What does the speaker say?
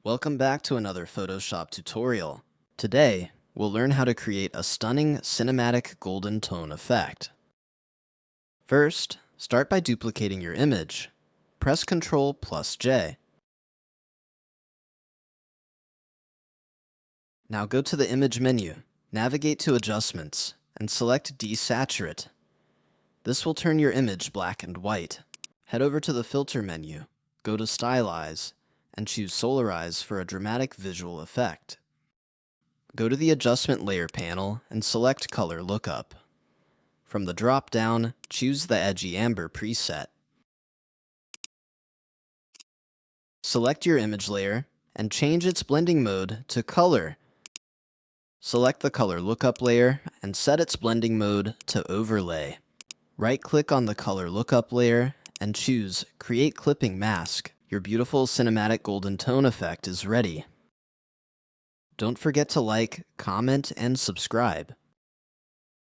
Welcome back to another Photoshop tutorial. Today, we'll learn how to create a stunning cinematic golden tone effect. First, start by duplicating your image. Press Ctrl+J. Now go to the Image menu, navigate to Adjustments, and select Desaturate. This will turn your image black and white. Head over to the Filter menu, go to Stylize, and choose Solarize for a dramatic visual effect. Go to the Adjustment Layer panel and select Color Lookup. From the drop-down, choose the Edgy Amber preset. Select your image layer and change its blending mode to Color. Select the Color Lookup layer and set its blending mode to Overlay. Right-click on the Color Lookup layer and choose Create Clipping Mask. Your beautiful cinematic golden tone effect is ready. Don't forget to like, comment, and subscribe.